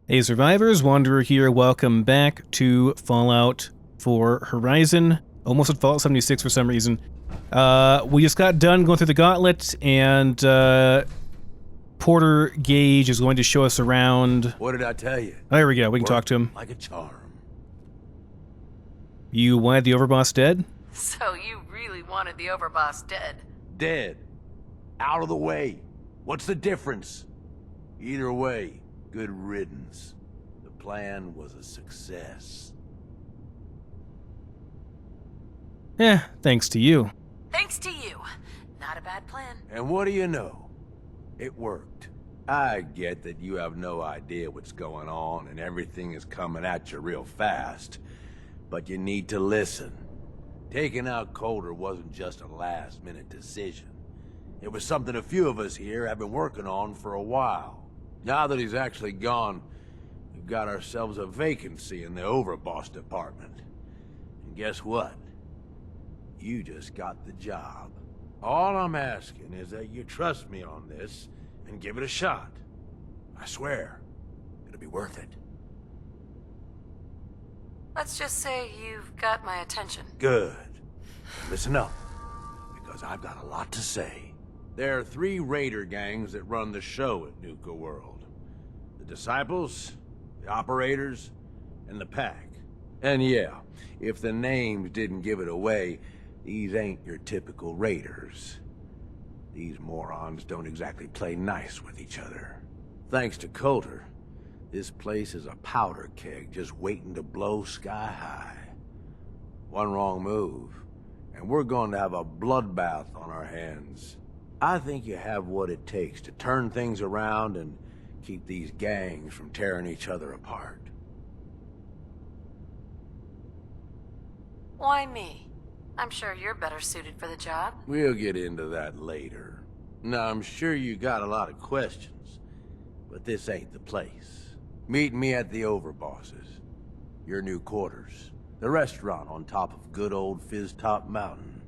Hey survivors, Wanderer here, welcome back to Fallout 4 Horizon. Almost at Fallout 76 for some reason. We just got done going through the gauntlet, and Porter Gage is going to show us around. What did I tell you? There we go, we can talk to him. Like a charm. You wanted the overboss dead? So you really wanted the overboss dead? Dead. Out of the way. What's the difference? Either way, good riddance. The plan was a success. Yeah, thanks to you. Thanks to you. Not a bad plan. And what do you know? It worked. I get that you have no idea what's going on and everything is coming at you real fast. But you need to listen. Taking out Coulter wasn't just a last-minute decision. It was something a few of us here have been working on for a while. Now that he's actually gone, we've got ourselves a vacancy in the overboss department. And guess what? You just got the job. All I'm asking is that you trust me on this and give it a shot. I swear, it'll be worth it. Let's just say you've got my attention. Good. Listen up, because I've got a lot to say. There are 3 raider gangs that run the show at Nuka World. The Disciples, the Operators, and the Pack. And yeah, if the names didn't give it away, these ain't your typical raiders. These morons don't exactly play nice with each other. Thanks to Coulter, this place is a powder keg just waiting to blow sky high. One wrong move, and we're going to have a bloodbath on our hands. I think you have what it takes to turn things around and keep these gangs from tearing each other apart. Why me? I'm sure you're better suited for the job. We'll get into that later. Now, I'm sure you got a lot of questions, but this ain't the place. Meet me at the Overbosses, your new quarters, the restaurant on top of good old Fizz-Top Mountain.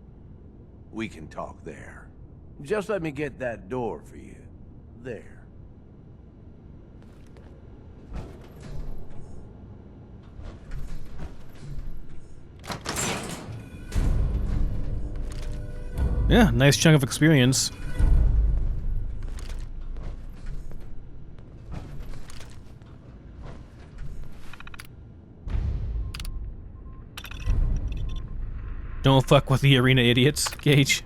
We can talk there. Just let me get that door for you. There. Yeah, nice chunk of experience. Don't fuck with the arena idiots, Gage.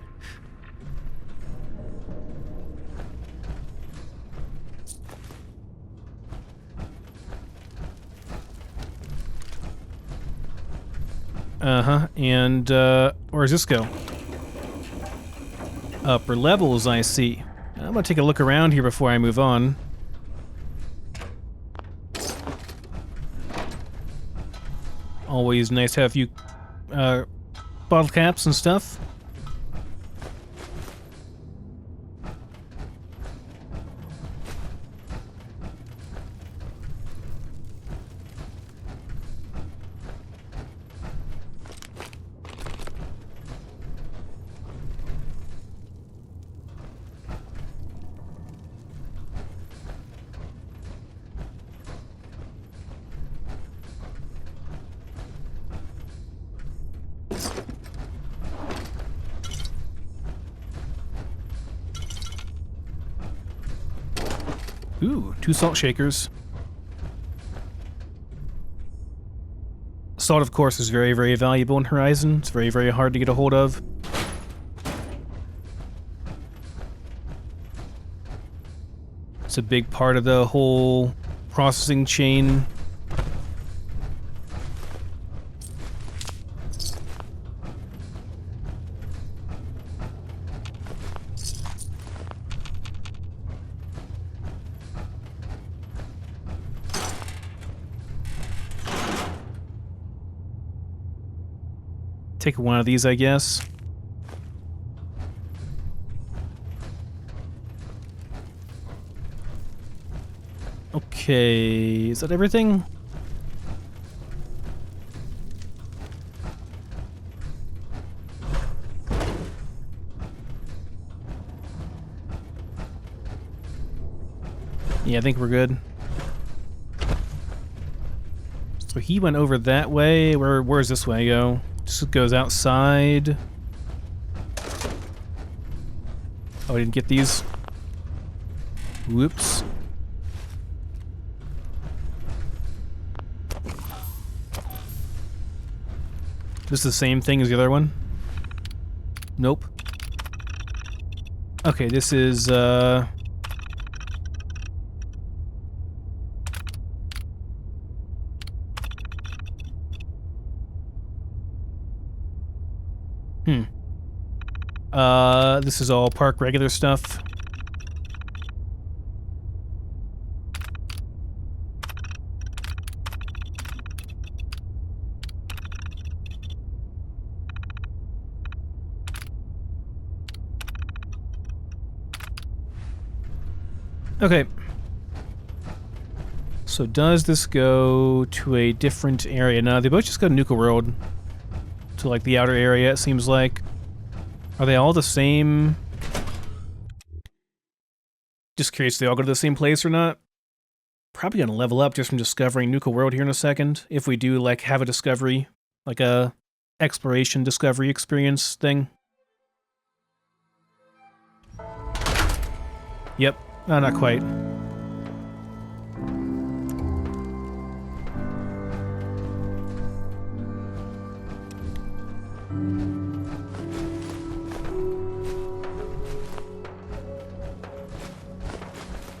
And, where does this go? Upper levels, I see. I'm gonna take a look around here before I move on. Always nice to have a few, bottle caps and stuff. Ooh, 2 salt shakers. Salt, of course, is very, very valuable in Horizon. It's very, very hard to get a hold of. It's a big part of the whole processing chain. Take one of these, I guess. Okay, is that everything? Yeah, I think we're good. So he went over that way. Where's this way go? Just goes outside. Oh, I didn't get these. Whoops. This is the same thing as the other one? Nope. Okay, this is, this is all park regular stuff. Okay. So does this go to a different area? No, they both just go to Nuka World. To like the outer area, it seems like. Are they all the same? Just curious, do they all go to the same place or not? Probably gonna level up just from discovering Nuka World here in a second. If we do like have a discovery, like a exploration discovery experience thing. Yep. No, not quite.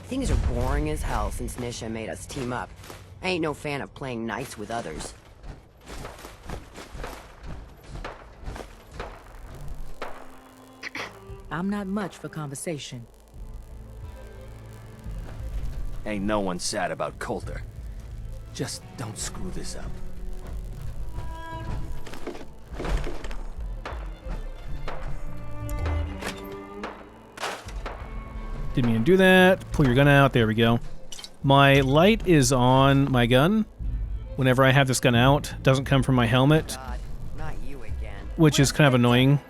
Things are boring as hell since Nisha made us team up. I ain't no fan of playing nice with others. I'm not much for conversation. Ain't no one sad about Coulter. Just don't screw this up. Didn't mean to do that. Pull your gun out. There we go. My light is on my gun. Whenever I have this gun out, it doesn't come from my helmet, God, not you again. which is kind of annoying.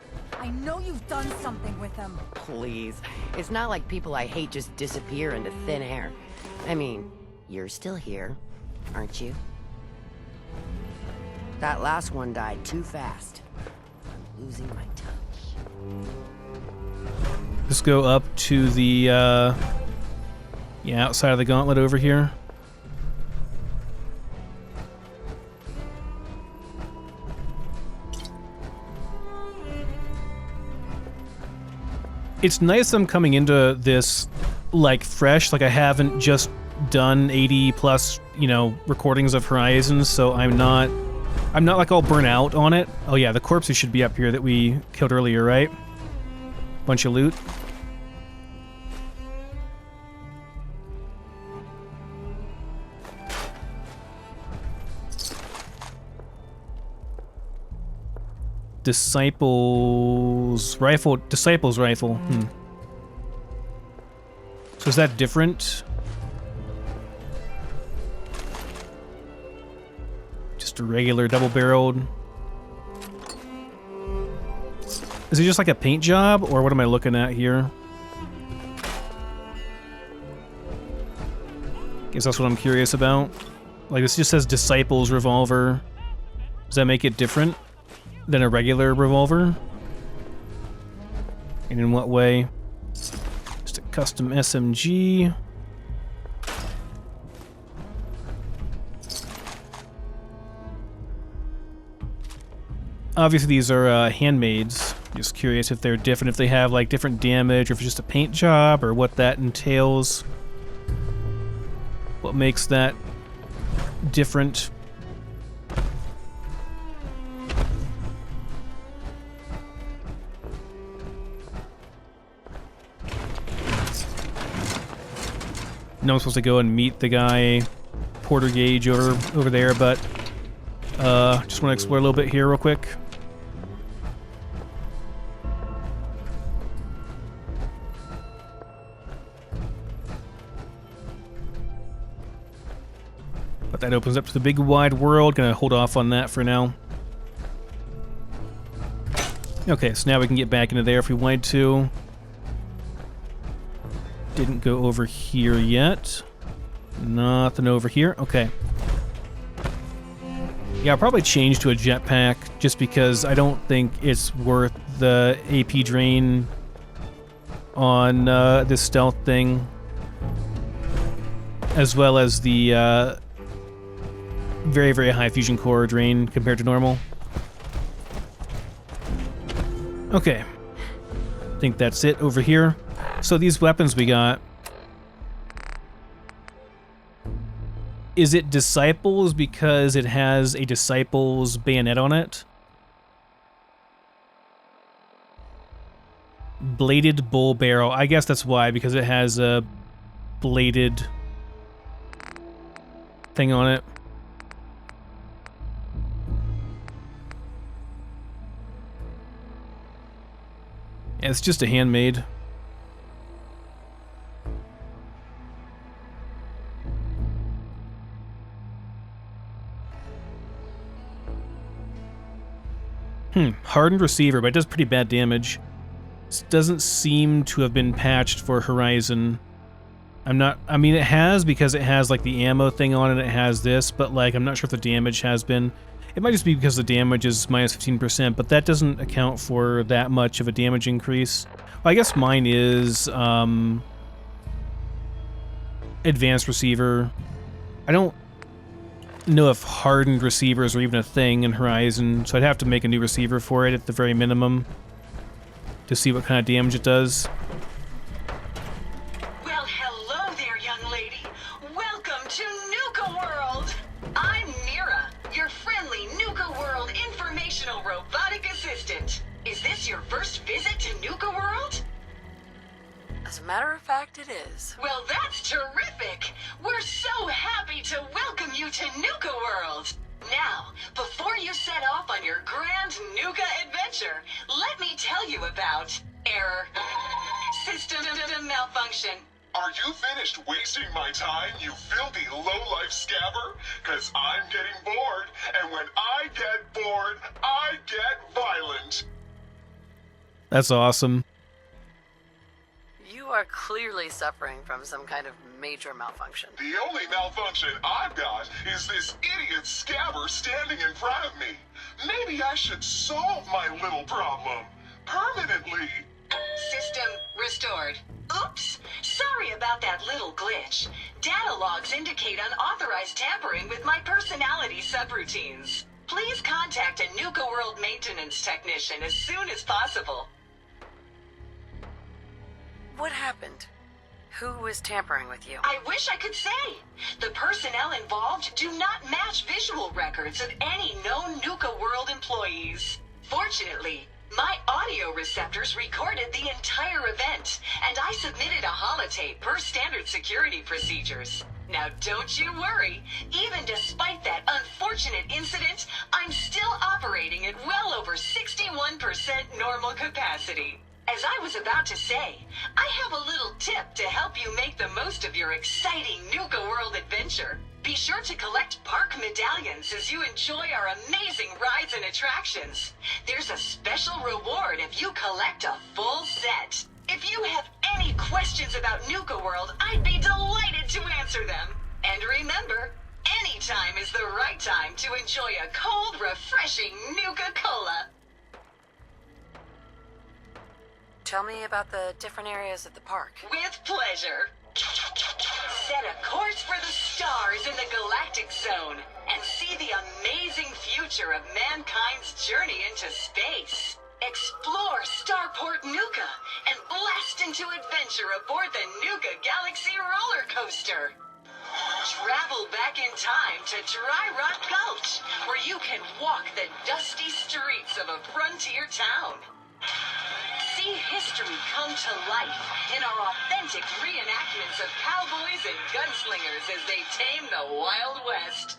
I know you've done something with them. Please. It's not like people I hate just disappear into thin air. I mean, you're still here, aren't you? That last one died too fast. I'm losing my touch. Let's go up to the, yeah, outside of the gauntlet over here. It's nice I'm coming into this, like, fresh, like I haven't just done 80 plus, you know, recordings of Horizons, so I'm not like all burnt out on it. Oh yeah, the corpses should be up here that we killed earlier, right? Bunch of loot. Disciples rifle. So is that different? Just a regular double-barreled. Is it just like a paint job, or what am I looking at here? Guess that's what I'm curious about. Like, this just says Disciples revolver. Does that make it different than a regular revolver? And in what way? Just a custom SMG. Obviously these are handmaids. Just curious if they're different, if they have like different damage, or if it's just a paint job, or what that entails. What makes that different? No, I'm supposed to go and meet the guy, Porter Gage, over there, but just want to explore a little bit here real quick. But that opens up to the big wide world. Gonna hold off on that for now. Okay, so now we can get back into there if we wanted to. Didn't go over here yet. Nothing over here. Okay. Yeah, I'll probably change to a jetpack just because I don't think it's worth the AP drain on this stealth thing, as well as the very, very high fusion core drain compared to normal. Okay, I think that's it over here. So these weapons we got, is it Disciples because it has a Disciples bayonet on it? Bladed bull barrel. I guess that's why, because it has a bladed thing on it. Yeah, it's just a handmade. Hardened receiver, but it does pretty bad damage. This doesn't seem to have been patched for Horizon. I mean, it has, because it has, like, the ammo thing on it, it has this, but, like, I'm not sure if the damage has been. It might just be because the damage is minus 15%, but that doesn't account for that much of a damage increase. Well, I guess mine is, advanced receiver. I don't know if hardened receivers are even a thing in Horizon, so I'd have to make a new receiver for it at the very minimum to see what kind of damage it does. Well, hello there, young lady. Welcome to Nuka World. I'm NIRA, your friendly Nuka World informational robotic assistant. Is this your first visit to Nuka World? As a matter of fact, it is. Well, that's terrific. We're so happy to welcome you to Nuka World. Now, before you set off on your grand Nuka adventure, let me tell you about error, system malfunction. Are you finished wasting my time, you filthy low-life scabber? 'Cause I'm getting bored, and when I get bored, I get violent. That's awesome. You are clearly suffering from some kind of major malfunction. The only malfunction I've got is this idiot scabber standing in front of me. Maybe I should solve my little problem permanently. System restored. Oops, sorry about that little glitch. Data logs indicate unauthorized tampering with my personality subroutines. Please contact a Nuka World maintenance technician as soon as possible. What happened? Who was tampering with you? I wish I could say. The personnel involved do not match visual records of any known Nuka World employees. Fortunately, my audio receptors recorded the entire event, and I submitted a holotape per standard security procedures. Now don't you worry, even despite that unfortunate incident, I'm still operating at well over 61% normal capacity. As I was about to say, I have a little tip to help you make the most of your exciting Nuka World adventure. Be sure to collect park medallions as you enjoy our amazing rides and attractions. There's a special reward if you collect a full set. If you have any questions about Nuka World, I'd be delighted to answer them. And remember, any time is the right time to enjoy a cold, refreshing Nuka-Cola. Tell me about the different areas of the park. With pleasure. Set a course for the stars in the galactic zone and see the amazing future of mankind's journey into space. Explore Starport Nuka and blast into adventure aboard the Nuka Galaxy roller coaster. Travel back in time to Dry Rock Gulch, where you can walk the dusty streets of a frontier town. See history come to life in our authentic reenactments of cowboys and gunslingers as they tame the Wild West.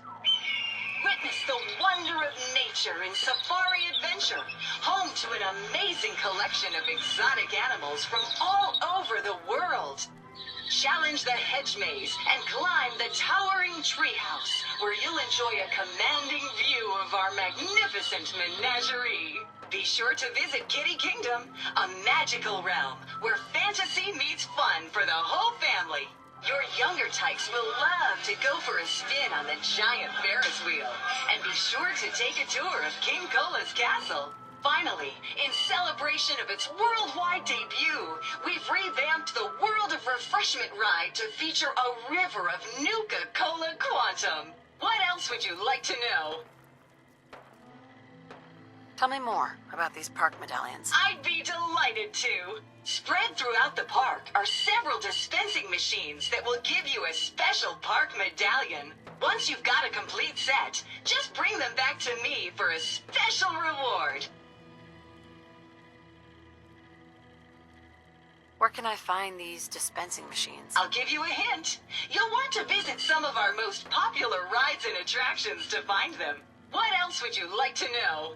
Witness the wonder of nature in Safari Adventure, home to an amazing collection of exotic animals from all over the world. Challenge the hedge maze and climb the towering treehouse, where you'll enjoy a commanding view of our magnificent menagerie. Be sure to visit Kitty Kingdom, a magical realm where fantasy meets fun for the whole family. Your younger types will love to go for a spin on the giant Ferris wheel. And be sure to take a tour of King Cola's castle. Finally, in celebration of its worldwide debut, we've revamped the World of Refreshment ride to feature a river of Nuka-Cola Quantum. What else would you like to know? Tell me more about these park medallions. I'd be delighted to. Spread throughout the park are several dispensing machines that will give you a special park medallion. Once you've got a complete set, just bring them back to me for a special reward. Where can I find these dispensing machines? I'll give you a hint. You'll want to visit some of our most popular rides and attractions to find them. What else would you like to know?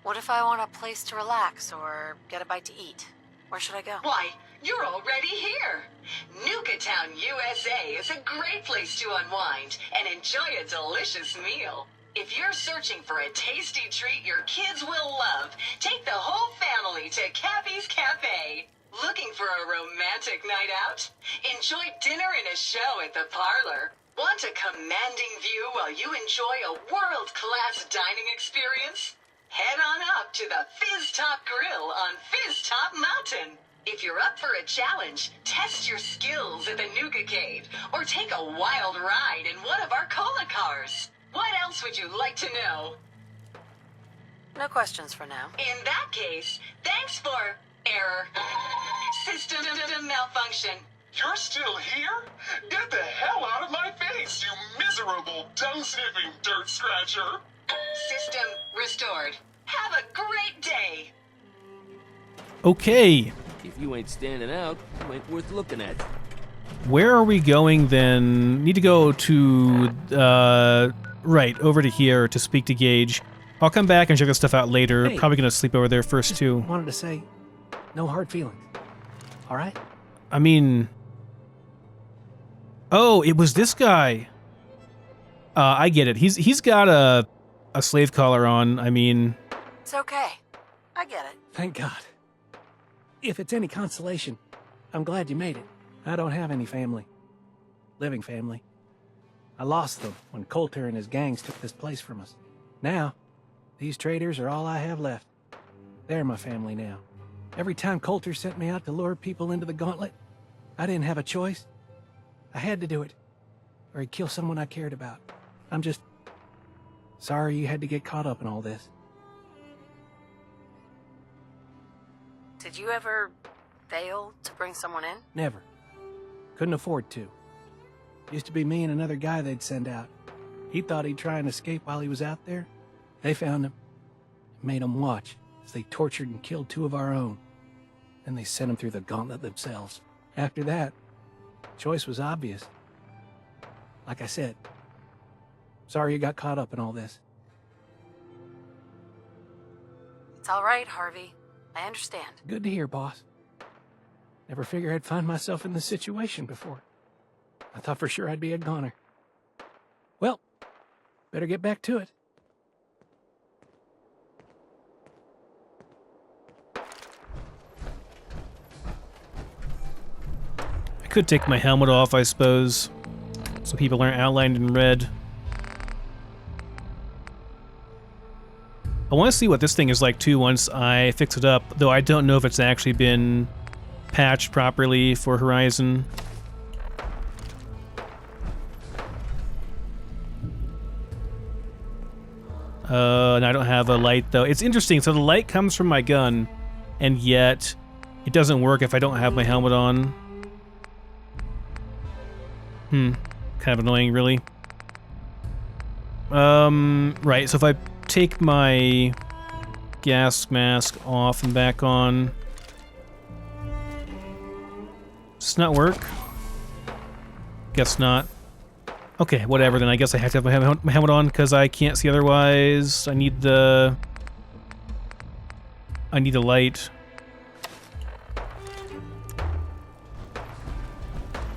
What if I want a place to relax or get a bite to eat? Where should I go? Why, you're already here. Nuka-Town USA is a great place to unwind and enjoy a delicious meal. If you're searching for a tasty treat your kids will love, take the whole family to Cappy's Cafe. Looking for a romantic night out? Enjoy dinner and a show at the parlor. Want a commanding view while you enjoy a world-class dining experience? Head on up to the Fizz Top Grill on Fizz Top Mountain. If you're up for a challenge, test your skills at the Nuka-Cave or take a wild ride in one of our cola cars. What else would you like to know? No questions for now. In that case, thanks for error. System malfunction. You're still here? Get the hell out of my face, you miserable, tongue-sniffing dirt scratcher! System restored. Have a great day. Okay. If you ain't standing out, you ain't worth looking at. Where are we going then? Need to go to, right, over to here to speak to Gage. I'll come back and check this stuff out later. Hey. Probably gonna sleep over there first, too. Wanted to say, no hard feelings. All right? I mean... Oh, it was this guy. I get it. He's got a slave collar on. I mean... It's okay. I get it. Thank God. If it's any consolation, I'm glad you made it. I don't have any family. Living family. I lost them when Coulter and his gangs took this place from us. Now, these traitors are all I have left. They're my family now. Every time Coulter sent me out to lure people into the gauntlet, I didn't have a choice. I had to do it, or he'd kill someone I cared about. I'm just sorry you had to get caught up in all this. Did you ever fail to bring someone in? Never. Couldn't afford to. Used to be me and another guy they'd send out. He thought he'd try and escape while he was out there. They found him, made him watch as they tortured and killed two of our own. Then they sent him through the gauntlet themselves. After that, choice was obvious. Like I said, sorry you got caught up in all this. It's all right, Harvey. I understand. Good to hear, boss. Never figured I'd find myself in this situation before. I thought for sure I'd be a goner. Well, better get back to it. I could take my helmet off, I suppose, so people aren't outlined in red. I want to see what this thing is like, too, once I fix it up, though I don't know if it's actually been patched properly for Horizon. And I don't have a light, though. It's interesting, so the light comes from my gun, and yet it doesn't work if I don't have my helmet on. Kind of annoying, really. Right, so if I take my gas mask off and back on... Does this not work? Guess not. Okay, whatever, then I guess I have to have my helmet on because I can't see otherwise. I need the light.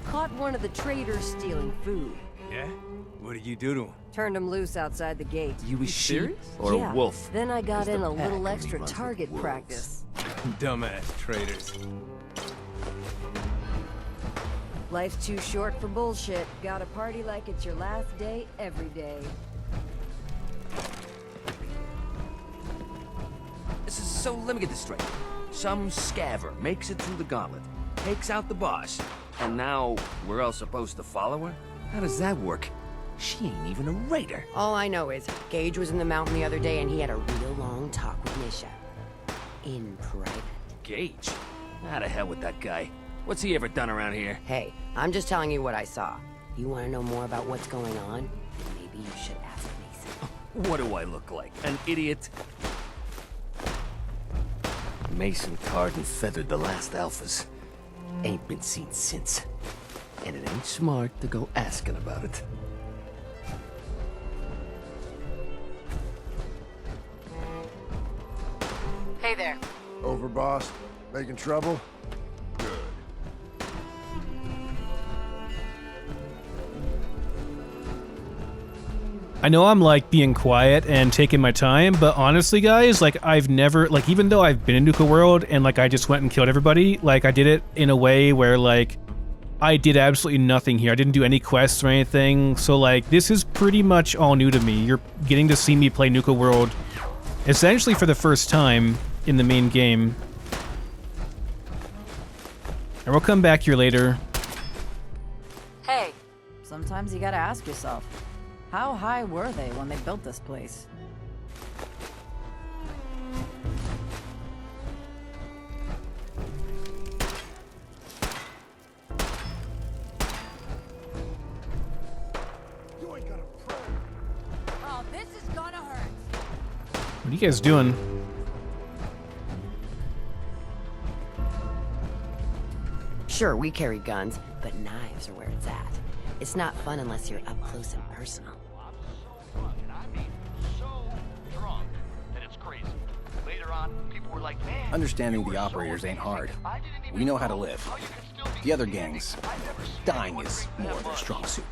Caught one of the traders stealing food. Yeah? What did you do to him? Turned him loose outside the gate. You a sheep or Yeah. a wolf? Then I got Just in a a little pack, extra runs with target wolves. practice. Dumbass traitors. Life's too short for bullshit. Gotta party like it's your last day every day. So let me get this straight. Some scaver makes it through the gauntlet, takes out the boss, and now we're all supposed to follow her? How does that work? She ain't even a raider. All I know is Gage was in the mountain the other day and he had a real long talk with Nisha. In private. Gage? How the hell with that guy? What's he ever done around here? Hey, I'm just telling you what I saw. You want to know more about what's going on? Maybe you should ask Mason. What do I look like? An idiot? Mason tarred and feathered the last alphas. Ain't been seen since. And it ain't smart to go asking about it. Hey there. Over, boss. Making trouble? I know I'm like being quiet and taking my time, but honestly guys, like I've never, like even though I've been in Nuka World and like I just went and killed everybody, like I did it in a way where like I did absolutely nothing here. I didn't do any quests or anything, so like this is pretty much all new to me. You're getting to see me play Nuka World essentially for the first time in the main game. And we'll come back here later. Hey, sometimes you gotta ask yourself, how high were they when they built this place? Oh, this is gonna hurt. What are you guys doing? Sure, we carry guns, but knives are where it's at. It's not fun unless you're up close and personal. Understanding the operators ain't hard. We know how to live. The other gangs, dying is more of their strong suit.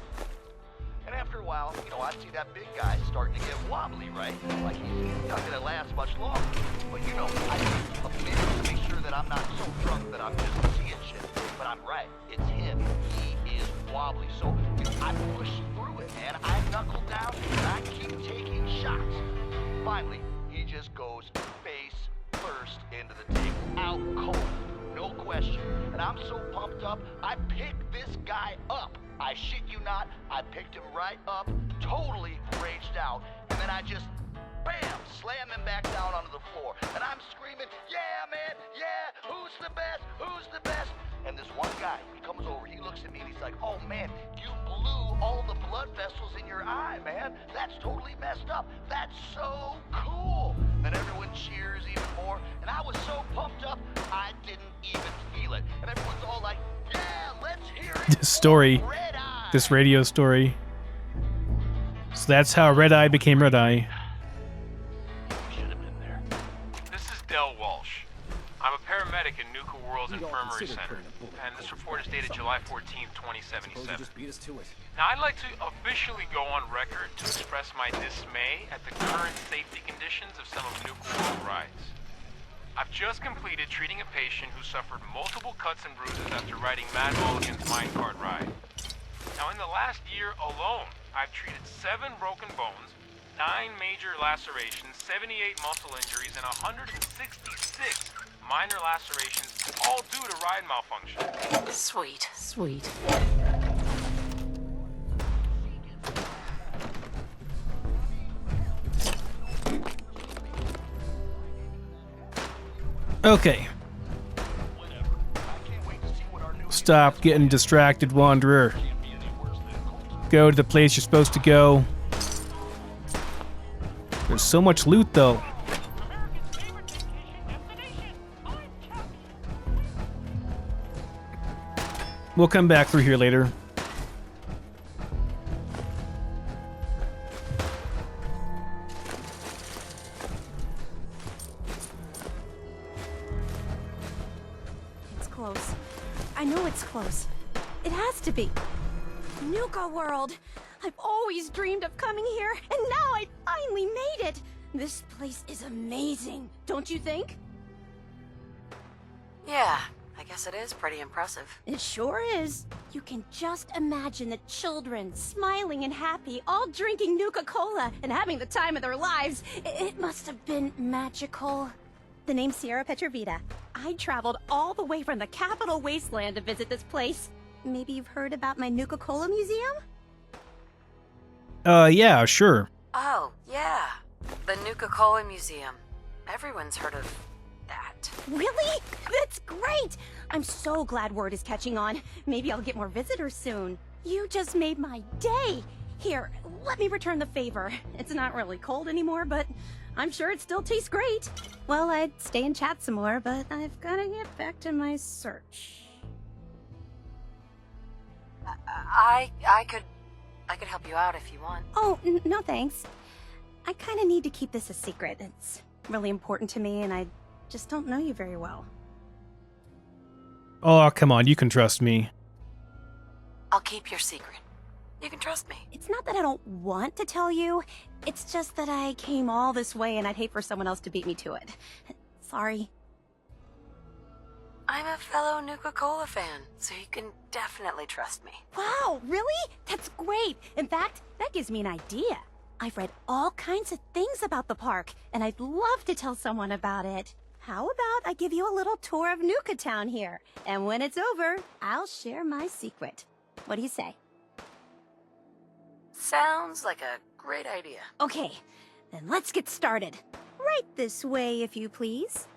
And after a while, you know, I see that big guy starting to get wobbly, right? Like he's not gonna last much longer. But you know, I keep up to make sure that I'm not so drunk that I'm just seeing shit. But I'm right, it's him. He is wobbly. So you know, I push through it, man. I knuckle down and I keep taking shots. Finally, he just goes face first into the table, out cold, no question. And I'm so pumped up, I pick this guy up. I shit you not, I picked him right up, totally raged out, and then I just, bam, slam him back down onto the floor. And I'm screaming, yeah, man, yeah, who's the best, who's the best? And this one guy, he comes over, he looks at me and he's like, oh man, you blew all the blood vessels in your eye, man. That's totally messed up. That's so cool. Then everyone cheers even more, and I was so pumped up, I didn't even feel it. And everyone's all like, yeah, let's hear it. This story, this radio story. So that's how Red Eye became Red Eye. This is Del Walsh. I'm a paramedic in Nuka World's Infirmary Center, and this report is dated July 14th, 2077. Now, I'd like to officially go on record to express my dismay at the current safety conditions of some of Nuka World rides. I've just completed treating a patient who suffered multiple cuts and bruises after riding Mad Mulligan's minecart ride. Now, in the last year alone, I've treated 7 broken bones, 9 major lacerations, 78 muscle injuries, and 166 minor lacerations, all due to ride malfunction. Sweet. Sweet. Okay. Stop getting distracted, Wanderer. Go to the place you're supposed to go. There's so much loot, though. We'll come back through here later. It's close. I know it's close. It has to be. Nuka World! I've always dreamed of coming here, and now I finally made it! This place is amazing, don't you think? Yeah, I guess it is pretty impressive. It sure is. You can just imagine the children smiling and happy, all drinking Nuka-Cola and having the time of their lives. It must have been magical. The name's Sierra Petrovita. I traveled all the way from the capital wasteland to visit this place. Maybe you've heard about my Nuka-Cola museum? Yeah, sure. Oh, yeah. The Nuka-Cola Museum. Everyone's heard of that. Really? That's great! I'm so glad word is catching on. Maybe I'll get more visitors soon. You just made my day! Here, let me return the favor. It's not really cold anymore, but I'm sure it still tastes great. Well, I'd stay and chat some more, but I've gotta get back to my search. I could help you out if you want. Oh, no thanks. I kinda need to keep this a secret. It's really important to me, and I just don't know you very well. Oh, come on, you can trust me. I'll keep your secret. You can trust me. It's not that I don't want to tell you. It's just that I came all this way and I'd hate for someone else to beat me to it. Sorry. I'm a fellow Nuka-Cola fan, so you can definitely trust me. Wow, really? That's great. In fact, that gives me an idea. I've read all kinds of things about the park, and I'd love to tell someone about it. How about I give you a little tour of Nuka-Town here, and when it's over, I'll share my secret. What do you say? Sounds like a great idea. Okay, then let's get started. Right this way, if you please.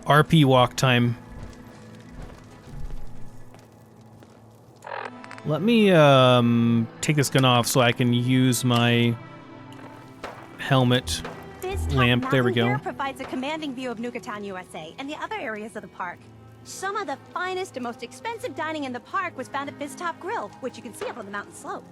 RP walk time. Let me take this gun off so I can use my helmet lamp. There we go. Here provides a commanding view of Nuka-Town USA and the other areas of the park. Some of the finest and most expensive dining in the park was found at Top Grill, which you can see up on the mountain slope.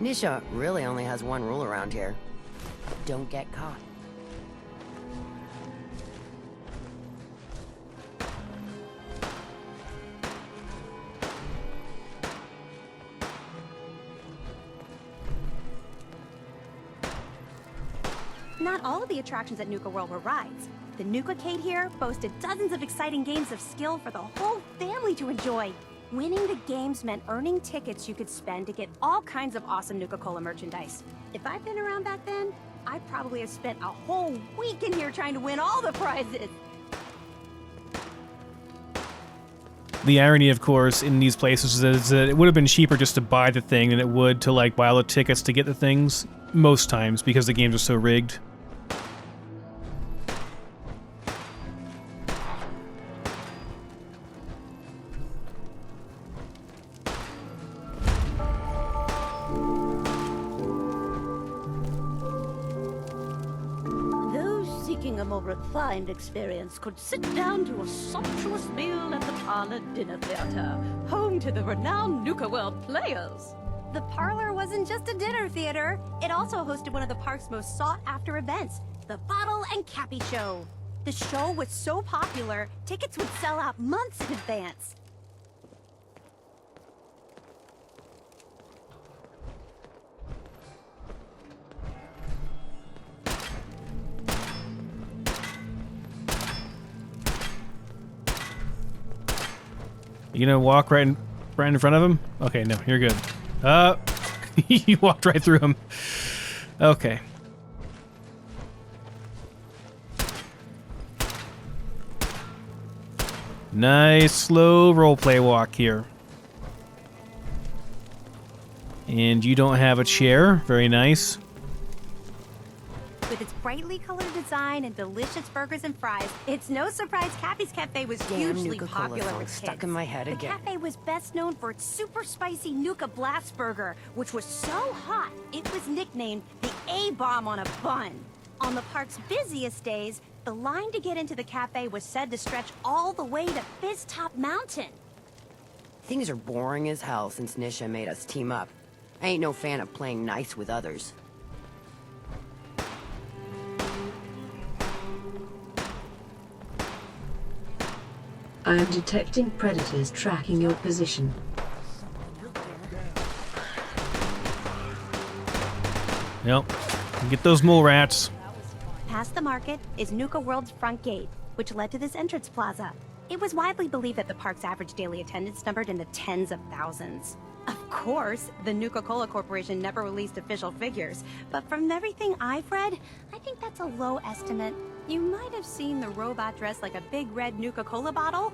Nisha really only has one rule around here. Don't get caught. Not all of the attractions at Nuka World were rides. The Nuka-Cade here boasted dozens of exciting games of skill for the whole family to enjoy. Winning the games meant earning tickets you could spend to get all kinds of awesome Nuka-Cola merchandise. If I'd been around back then, I probably have spent a whole week in here trying to win all the prizes. The irony, of course, in these places is that it would have been cheaper just to buy the thing than it would to, like, buy all the tickets to get the things, most times, because the games are so rigged. A more refined experience could sit down to a sumptuous meal at the Parlor Dinner Theater, home to the renowned Nuka World players. The Parlor wasn't just a dinner theater. It also hosted one of the park's most sought-after events, the Bottle and Cappy Show. The show was so popular, tickets would sell out months in advance. You gonna walk right in front of him? Okay, no, you're good. You walked right through him. Okay. Nice, slow roleplay walk here. And you don't have a chair. Very nice. With its brightly colored design and delicious burgers and fries, it's no surprise Cappy's Cafe was hugely popular with kids. Stuck in my head again. The cafe was best known for its super spicy Nuka Blast Burger, which was so hot it was nicknamed the A-bomb on a bun. On the park's busiest days, the line to get into the cafe was said to stretch all the way to Top Mountain. Things are boring as hell since Nisha made us team up. I ain't no fan of playing nice with others. I am detecting predators tracking your position. Yep. Get those mole rats. Past the market is Nuka World's front gate, which led to this entrance plaza. It was widely believed that the park's average daily attendance numbered in the tens of thousands. Of course, the Nuka-Cola Corporation never released official figures, but from everything I've read, I think that's a low estimate. You might have seen the robot dressed like a big red Nuka-Cola bottle.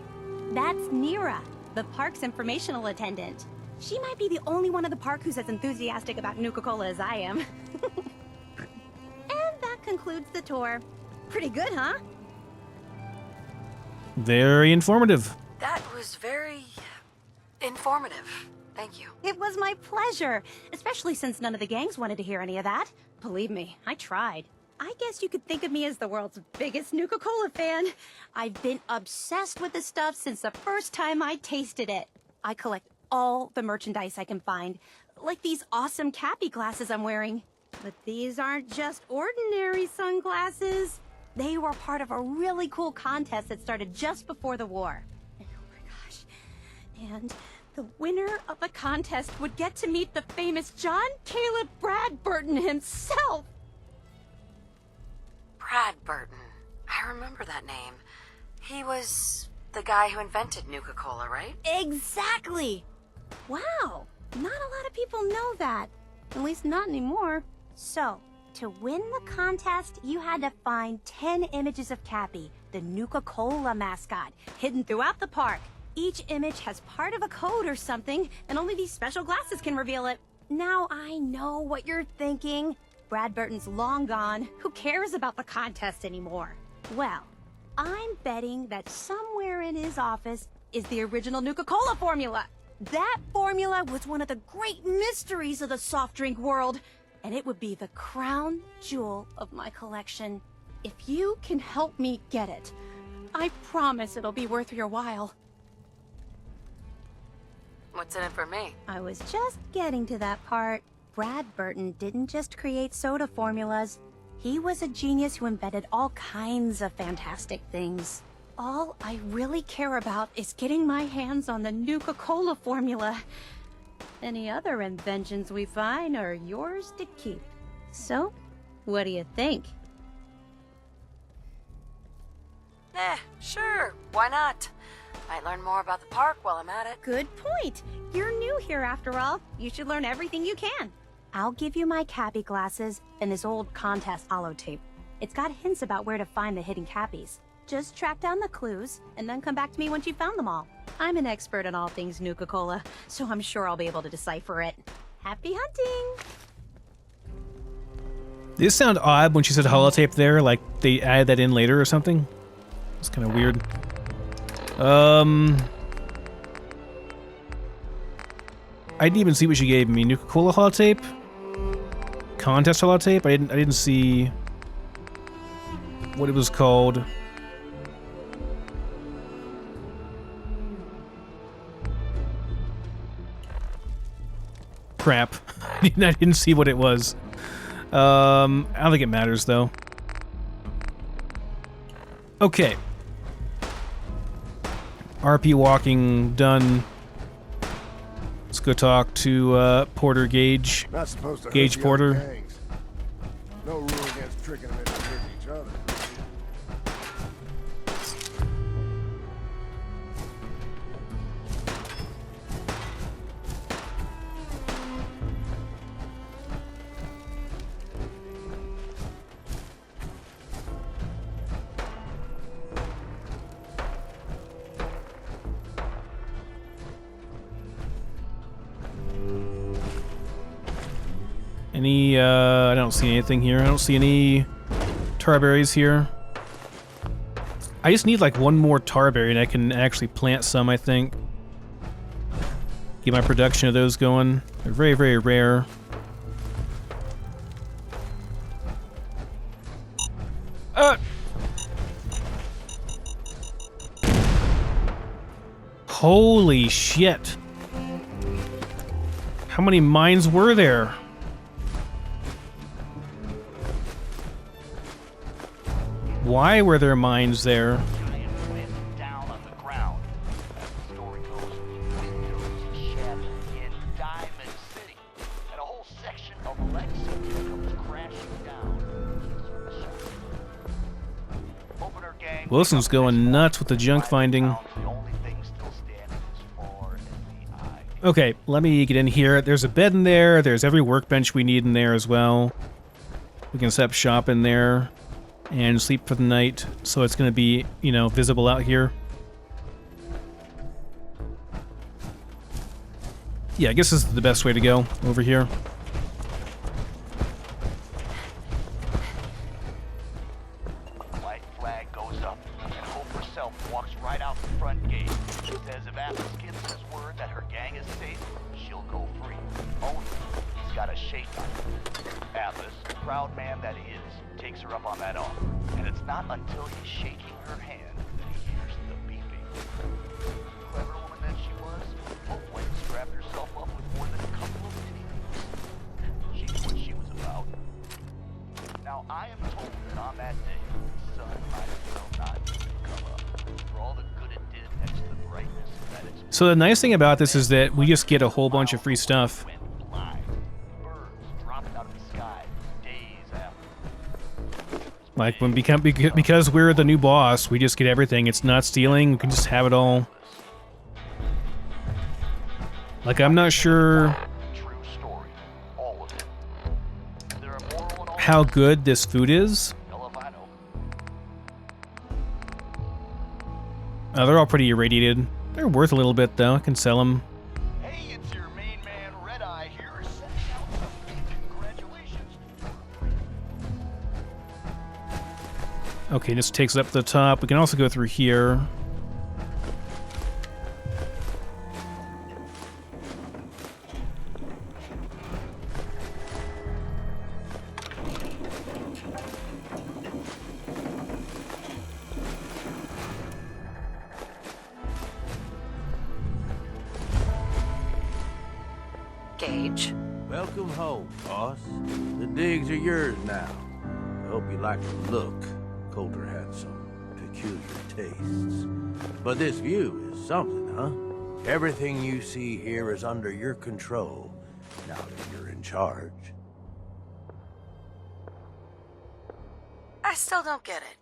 That's NIRA, the park's informational attendant. She might be the only one in the park who's as enthusiastic about Nuka-Cola as I am. And that concludes the tour. Pretty good, huh? Very informative. That was very informative. Thank you. It was my pleasure, especially since none of the gangs wanted to hear any of that. Believe me, I tried. I guess you could think of me as the world's biggest Nuka-Cola fan. I've been obsessed with the stuff since the first time I tasted it. I collect all the merchandise I can find, like these awesome Cappy glasses I'm wearing. But these aren't just ordinary sunglasses. They were part of a really cool contest that started just before the war. And oh my gosh. And the winner of the contest would get to meet the famous John Caleb Bradburton himself. Bradburton. I remember that name. He was the guy who invented Nuka-Cola, right? Exactly! Wow, not a lot of people know that. At least not anymore. So, to win the contest, you had to find 10 images of Cappy, the Nuka-Cola mascot, hidden throughout the park. Each image has part of a code or something, and only these special glasses can reveal it. Now I know what you're thinking. Bradburton's long gone. Who cares about the contest anymore? Well, I'm betting that somewhere in his office is the original Nuka-Cola formula. That formula was one of the great mysteries of the soft drink world, and it would be the crown jewel of my collection. If you can help me get it, I promise it'll be worth your while. What's in it for me? I was just getting to that part. Bradburton didn't just create soda formulas. He was a genius who invented all kinds of fantastic things. All I really care about is getting my hands on the Nuka-Cola formula. Any other inventions we find are yours to keep. So, what do you think? Sure. Why not? Might learn more about the park while I'm at it. Good point. You're new here after all. You should learn everything you can. I'll give you my Cappy glasses and this old contest holotape. It's got hints about where to find the hidden Cappies. Just track down the clues, and then come back to me once you've found them all. I'm an expert in all things Nuka-Cola, so I'm sure I'll be able to decipher it. Happy hunting! Did it sound odd when she said holotape there? Like they added that in later or something? It's kind of weird. I didn't even see what she gave me. Nuka-Cola holotape? Contest holotape? I didn't see what it was called. Crap. I didn't see what it was. I don't think it matters though. Okay. RP walking done. Let's go talk to Porter Gage. Not supposed to hurt Gage the Porter. other gangs. No rule against tricking them into hurting each other. Any, I don't see anything here. I don't see any tarberries here. I just need like one more tarberry and I can actually plant some, I think. Get my production of those going. They're very, very rare. Holy shit. How many mines were there? Why were there mines there? Down on the ground. Wilson's going nuts with the junk finding. Okay, let me get in here. There's a bed in there. There's every workbench we need in there as well. We can set up shop in there and sleep for the night, so it's going to be, you know, visible out here. Yeah, I guess this is the best way to go over here. White flag goes up, and Hope herself walks right out the front gate. Says if Atlas gives his word that her gang is safe, she'll go free. Only he's got a shake on her. Atlas, proud man that he is, takes her up on that offer. And it's not until he's shaking her hand that he hears the beeping. Clever woman that she was, Hope went and strapped herself up with more than a couple of mini. She knew what she was about. Now, I am told that on that day, the sun might as well not even come up. For all the good it did next to the brightness that it's... So the nice thing about this is that we just get a whole bunch of free stuff. Like when because we're the new boss, we just get everything. It's not stealing. We can just have it all. Like I'm not sure how good this food is. Oh, they're all pretty irradiated. They're worth a little bit though. I can sell them. Hey, it's your main man, Red Eye here, sending out some big congratulations. Okay, this takes it up to the top. We can also go through here. Gage. Welcome home, boss. The digs are yours now. I hope you like the look. Coulter had some peculiar tastes. But this view is something, huh? Everything you see here is under your control, now that you're in charge. I still don't get it.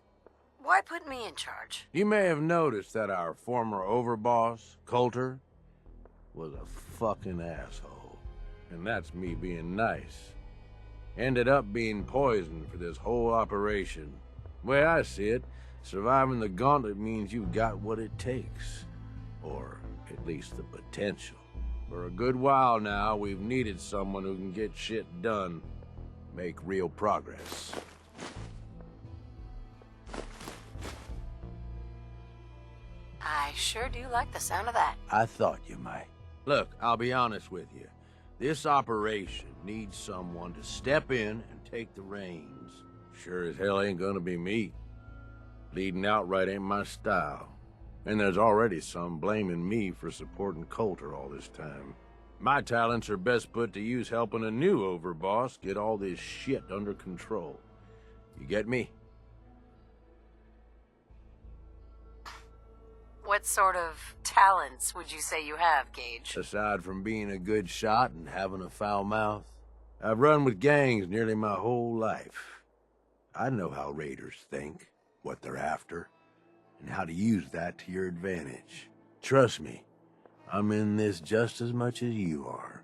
Why put me in charge? You may have noticed that our former overboss, Coulter, was a fucking asshole. And that's me being nice. Ended up being poisoned for this whole operation. The way I see it, surviving the gauntlet means you've got what it takes. Or at least the potential. For a good while now, we've needed someone who can get shit done. Make real progress. I sure do like the sound of that. I thought you might. Look, I'll be honest with you. This operation needs someone to step in and take the reins. Sure as hell ain't gonna be me. Leading outright ain't my style. And there's already some blaming me for supporting Coulter all this time. My talents are best put to use helping a new overboss get all this shit under control. You get me? What sort of talents would you say you have, Gage? Aside from being a good shot and having a foul mouth, I've run with gangs nearly my whole life. I know how raiders think, what they're after, and how to use that to your advantage. Trust me, I'm in this just as much as you are.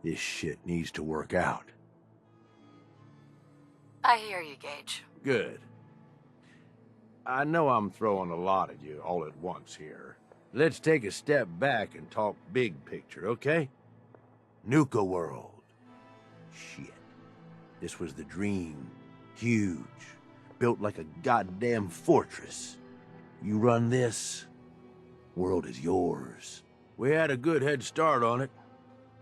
This shit needs to work out. I hear you, Gage. Good. I know I'm throwing a lot at you all at once here. Let's take a step back and talk big picture, okay? Nuka World. Shit. This was the dream. Huge. Built like a goddamn fortress. You run this, world is yours. We had a good head start on it.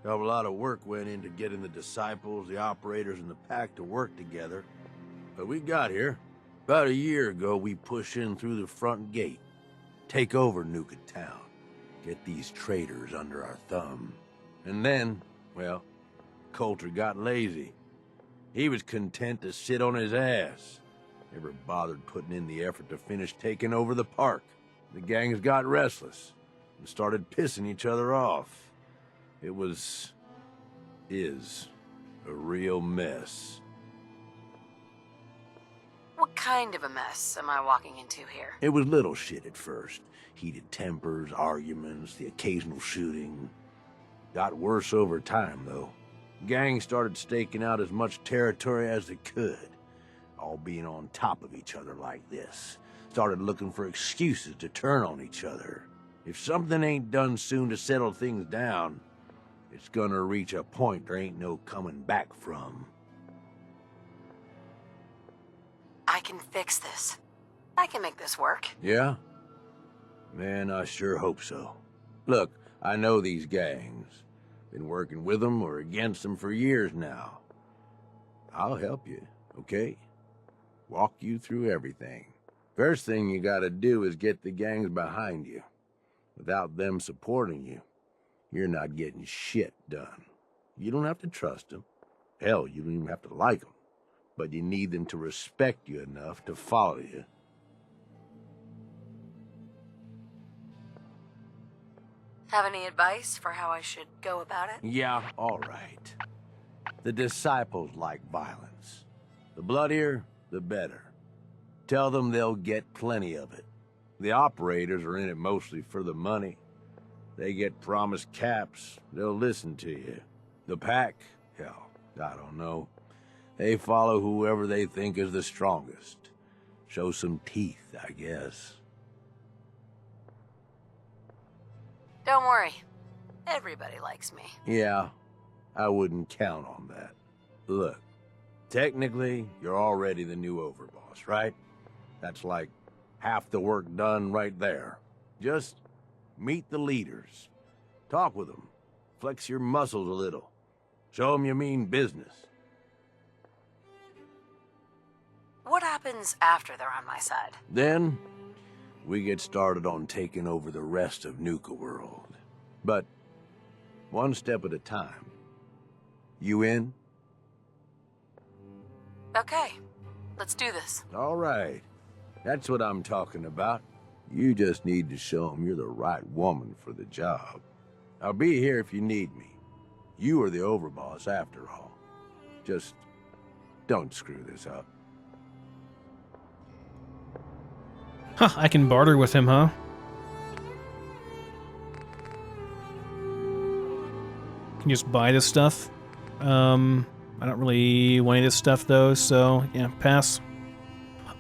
A lot of work went into getting the disciples, the operators, and the pack to work together. But we got here. About a year ago, we pushed in through the front gate. Take over Nuka-Town. Get these traitors under our thumb. And then, well, Coulter got lazy. He was content to sit on his ass. Never bothered putting in the effort to finish taking over the park. The gangs got restless and started pissing each other off. It is a real mess. What kind of a mess am I walking into here? It was little shit at first. Heated tempers, arguments, the occasional shooting. Got worse over time, though. Gangs started staking out as much territory as they could, all being on top of each other like this. Started looking for excuses to turn on each other. If something ain't done soon to settle things down, it's gonna reach a point there ain't no coming back from. I can fix this. I can make this work. Yeah? Man, I sure hope so. Look, I know these gangs. Been working with them or against them for years now. I'll help you, okay? Walk you through everything. First thing you gotta do is get the gangs behind you. Without them supporting you, you're not getting shit done. You don't have to trust them. Hell, you don't even have to like them. But you need them to respect you enough to follow you. Have any advice for how I should go about it? Yeah, all right. The disciples like violence. The bloodier, the better. Tell them they'll get plenty of it. The operators are in it mostly for the money. They get promised caps, they'll listen to you. The pack, hell, I don't know. They follow whoever they think is the strongest. Show some teeth, I guess. Don't worry. Everybody likes me. Yeah, I wouldn't count on that. Look, technically, you're already the new overboss, right? That's like half the work done right there. Just meet the leaders. Talk with them. Flex your muscles a little. Show them you mean business. What happens after they're on my side? Then, we get started on taking over the rest of Nuka World. But, one step at a time. You in? Okay, let's do this. All right. That's what I'm talking about. You just need to show them you're the right woman for the job. I'll be here if you need me. You are the overboss after all. Just don't screw this up. Huh, I can barter with him, huh? Can just buy this stuff. I don't really want any of this stuff though, so yeah, pass.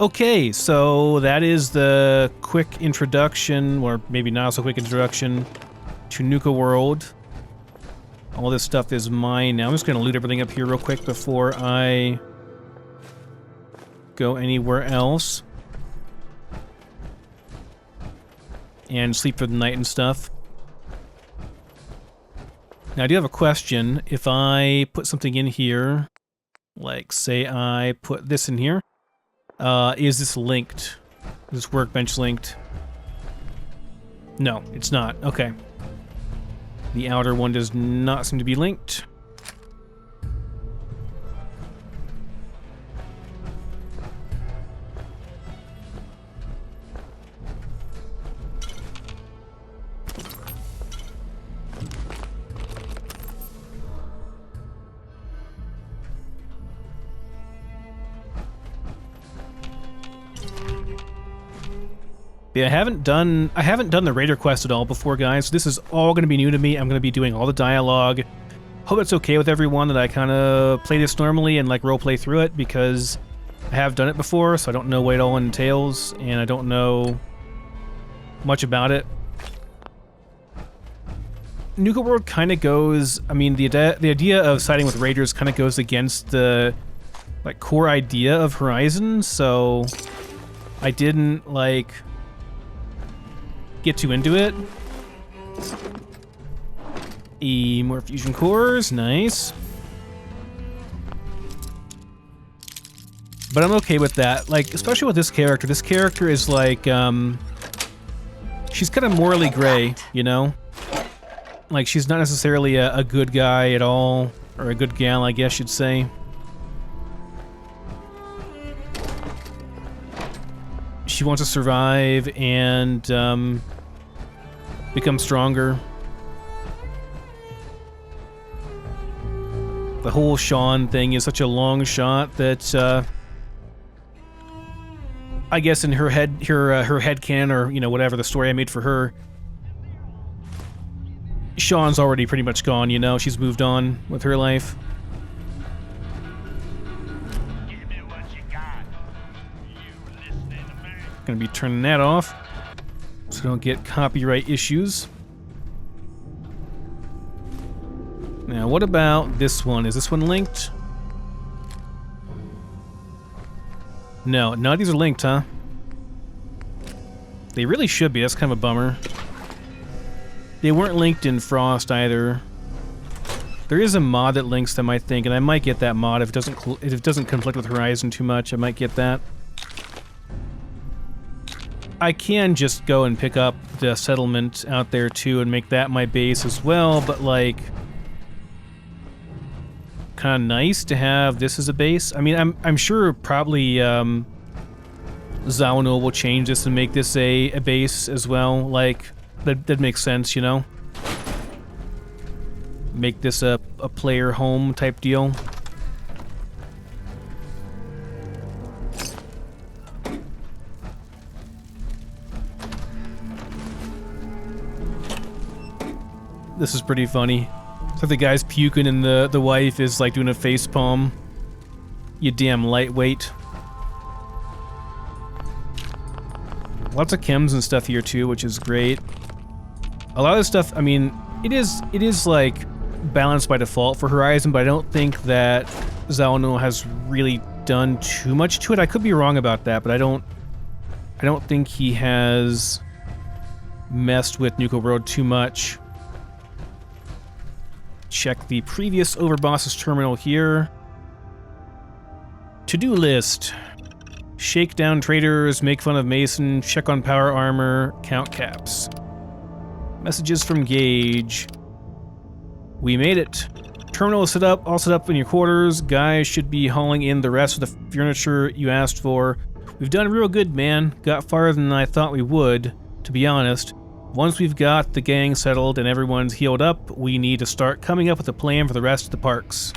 Okay, so that is the quick introduction, or maybe not so quick introduction, to Nuka World. All this stuff is mine now. I'm just gonna loot everything up here real quick before I go anywhere else. And sleep for the night and stuff. Now I do have a question. If I put something in here, like say I put this in here, is this linked? Is this workbench linked? No, it's not. Okay. The outer one does not seem to be linked. Yeah, I haven't done the Raider quest at all before, guys. This is all going to be new to me. I'm going to be doing all the dialogue. Hope it's okay with everyone that I kind of play this normally and like roleplay through it, because I have done it before, so I don't know what it all entails, and I don't know much about it. Nuka World kind of goes, I mean, the idea of siding with Raiders kind of goes against the like core idea of Horizon, so I didn't like get too into it. More fusion cores, nice. But I'm okay with that, like, especially with this character. This character is like, she's kind of morally gray, you know? Like, she's not necessarily a good guy at all, or a good gal, I guess you'd say. She wants to survive and, become stronger. The whole Sean thing is such a long shot that, I guess in her head, her head canon, or you know, whatever the story I made for her, Sean's already pretty much gone. You know, she's moved on with her life. Gonna be turning that off so don't get copyright issues. Now, what about this one? Is this one linked? No, none of these are linked, huh? They really should be. That's kind of a bummer. They weren't linked in Frost either. There is a mod that links them, I think, and I might get that mod if it doesn't conflict with Horizon too much. I might get that. I can just go and pick up the settlement out there too and make that my base as well, but like, kind of nice to have this as a base. I mean, I'm sure probably Zawano will change this and make this a base as well. Like that makes sense, you know. Make this a player home type deal. This is pretty funny. So the guy's puking and the wife is like doing a face palm. You damn lightweight. Lots of chems and stuff here too, which is great. A lot of this stuff, I mean, it is like balanced by default for Horizon, but I don't think that Zawano has really done too much to it. I could be wrong about that, but I don't think he has messed with Nuka World too much. Check the previous Overboss's terminal here. To-do list. Shake down traders, make fun of Mason, check on power armor, count caps. Messages from Gage. We made it. Terminal is all set up in your quarters. Guys should be hauling in the rest of the furniture you asked for. We've done real good, man. Got farther than I thought we would, to be honest. Once we've got the gang settled and everyone's healed up, we need to start coming up with a plan for the rest of the parks.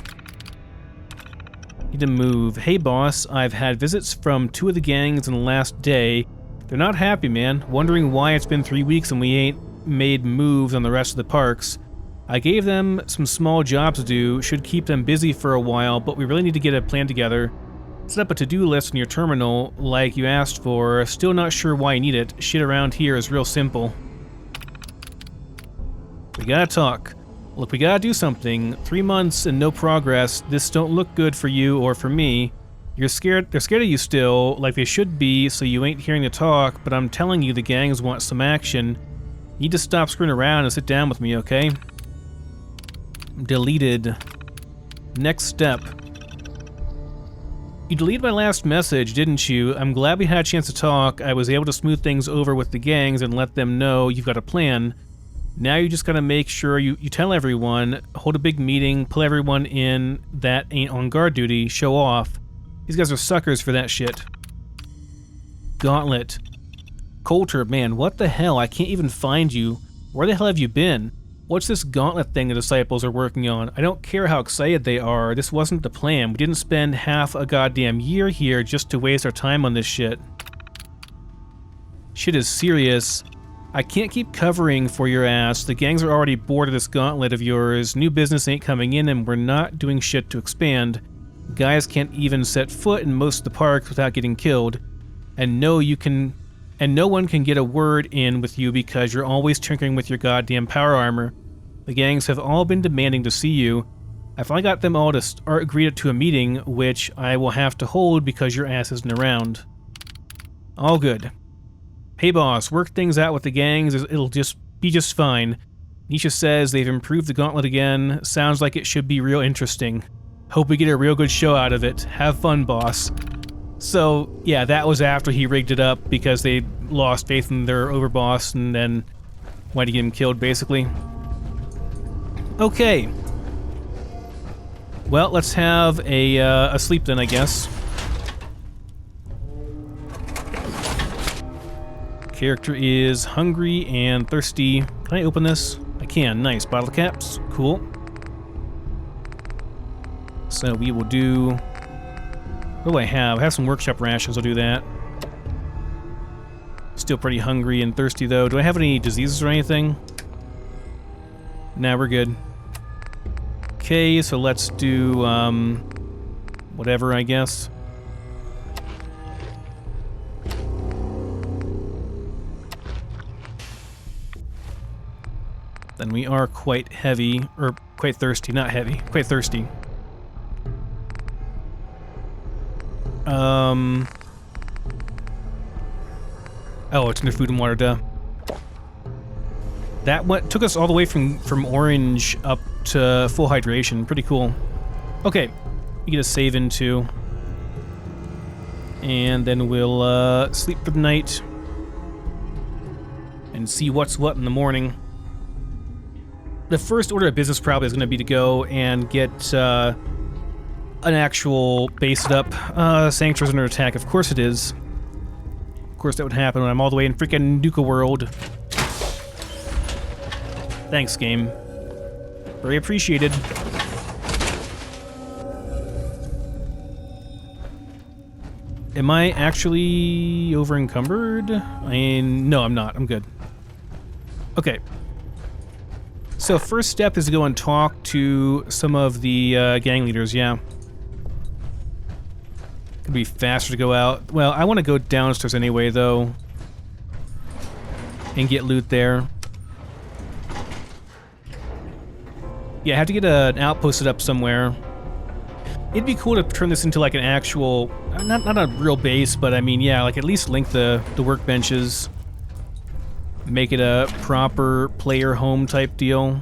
Need to move. Hey boss, I've had visits from 2 of the gangs in the last day. They're not happy, man. Wondering why it's been 3 weeks and we ain't made moves on the rest of the parks. I gave them some small jobs to do, should keep them busy for a while, but we really need to get a plan together. Set up a to-do list in your terminal, like you asked for. Still not sure why you need it. Shit around here is real simple. We gotta talk. Look, we gotta do something. 3 months and no progress. This don't look good for you or for me. You're scared. They're scared of you still, like they should be, so you ain't hearing the talk, but I'm telling you the gangs want some action. You need to stop screwing around and sit down with me, okay? Deleted. Next step. You deleted my last message, didn't you? I'm glad we had a chance to talk. I was able to smooth things over with the gangs and let them know you've got a plan. Now you just gotta make sure you tell everyone, hold a big meeting, pull everyone in that ain't on guard duty, show off. These guys are suckers for that shit. Gauntlet. Coulter, man, what the hell? I can't even find you. Where the hell have you been? What's this gauntlet thing the Disciples are working on? I don't care how excited they are, this wasn't the plan. We didn't spend half a goddamn year here just to waste our time on this shit. Shit is serious. I can't keep covering for your ass. The gangs are already bored of this gauntlet of yours. New business ain't coming in and we're not doing shit to expand. Guys can't even set foot in most of the parks without getting killed. And no one can get a word in with you because you're always tinkering with your goddamn power armor. The gangs have all been demanding to see you. I finally got them all to agree to a meeting, which I will have to hold because your ass isn't around. All good. Hey boss, work things out with the gangs, it'll just be just fine. Nisha says they've improved the gauntlet again, sounds like it should be real interesting. Hope we get a real good show out of it. Have fun, boss. So, yeah, that was after he rigged it up because they lost faith in their overboss and then wanted to get him killed, basically. Okay. Well, let's have a sleep then, I guess. Character is hungry and thirsty. Can I open this? I can. Nice. Bottle caps. Cool. So we will do... What do I have? I have some workshop rations. I'll do that. Still pretty hungry and thirsty, though. Do I have any diseases or anything? Nah, we're good. Okay, so let's do, whatever, I guess. Then we are quite heavy, or quite thirsty, not heavy, quite thirsty. Oh, it's under food and water, duh. That took us all the way from orange up to full hydration. Pretty cool. Okay, we get a save into. And then we'll sleep for the night. And see what's what in the morning. The first order of business probably is going to be to go and get an actual based up sanctuaries under attack. Of course it is. Of course that would happen when I'm all the way in freaking Nuka World. Thanks, game. Very appreciated. Am I actually over encumbered? No, I'm not. I'm good. Okay. So first step is to go and talk to some of the gang leaders, yeah. Could be faster to go out. Well, I want to go downstairs anyway, though. And get loot there. Yeah, I have to get an outpost set up somewhere. It'd be cool to turn this into like an actual, not a real base, but I mean, yeah, like at least link the workbenches. Make it a proper player home type deal.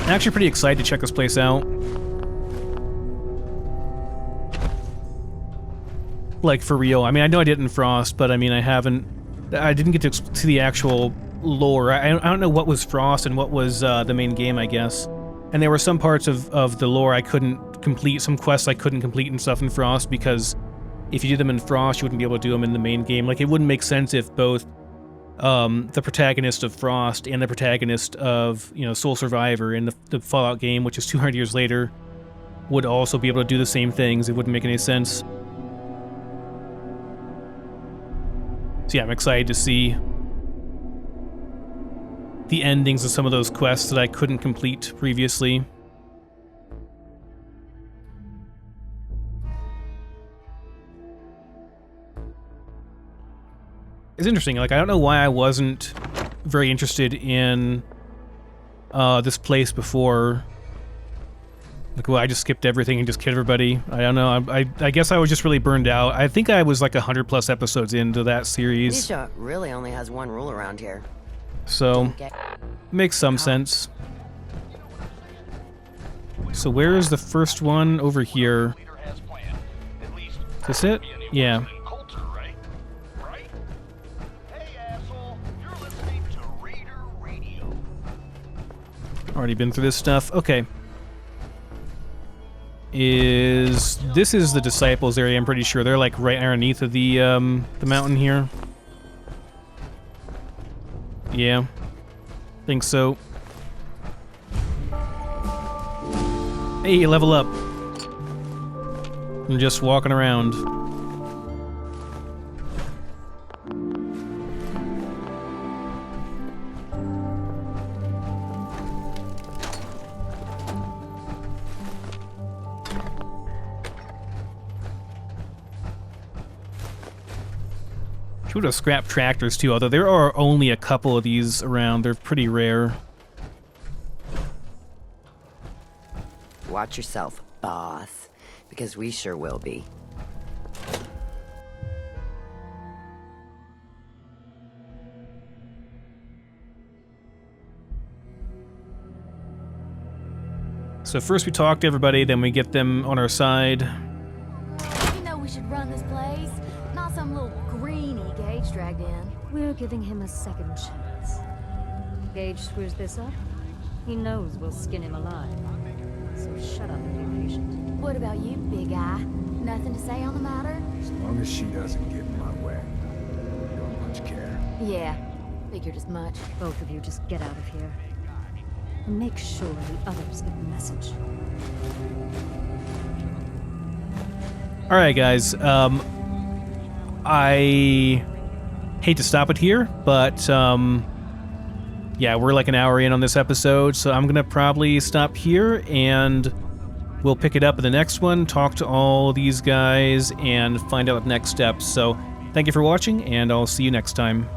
I'm actually pretty excited to check this place out. Like, for real. I mean, I know I did in Frost, but I mean, I didn't get to see the actual lore. I don't know what was Frost and what was the main game, I guess. And there were some parts of the lore I couldn't complete, some quests I couldn't complete and stuff in Frost, because if you did them in Frost, you wouldn't be able to do them in the main game. Like, it wouldn't make sense if both the protagonist of Frost and the protagonist of, you know, Soul Survivor in the Fallout game, which is 200 years later, would also be able to do the same things. It wouldn't make any sense. So yeah, I'm excited to see the endings of some of those quests that I couldn't complete previously. It's interesting, like, I don't know why I wasn't very interested in this place before. Like, well, I just skipped everything and just killed everybody. I don't know, I guess I was just really burned out. I think I was like 100+ episodes into that series. Nisha really only has one rule around here. So, makes some sense. So where is the first one? Over here. Is this it? Yeah. Already been through this stuff. Okay. This is the Disciples area, I'm pretty sure. They're like right underneath of the mountain here. Yeah. Think so. Hey, level up. I'm just walking around. Should have scrapped tractors too, although there are only a couple of these around. They're pretty rare. Watch yourself, boss, because we sure will be. So first we talk to everybody, then we get them on our side. You know we should run this place, not some little greenie Gage dragged in. We're giving him a second chance. Gage screws this up, he knows we'll skin him alive. So shut up and be patient. What about you, big guy? Nothing to say on the matter? As long as she doesn't get in my way, I don't much care. Yeah, figured as much. Both of you just get out of here. And make sure the others get the message. Alright, guys. I hate to stop it here, but, yeah, we're like an hour in on this episode, so I'm gonna probably stop here, and we'll pick it up in the next one, talk to all these guys, and find out the next steps. So, thank you for watching, and I'll see you next time.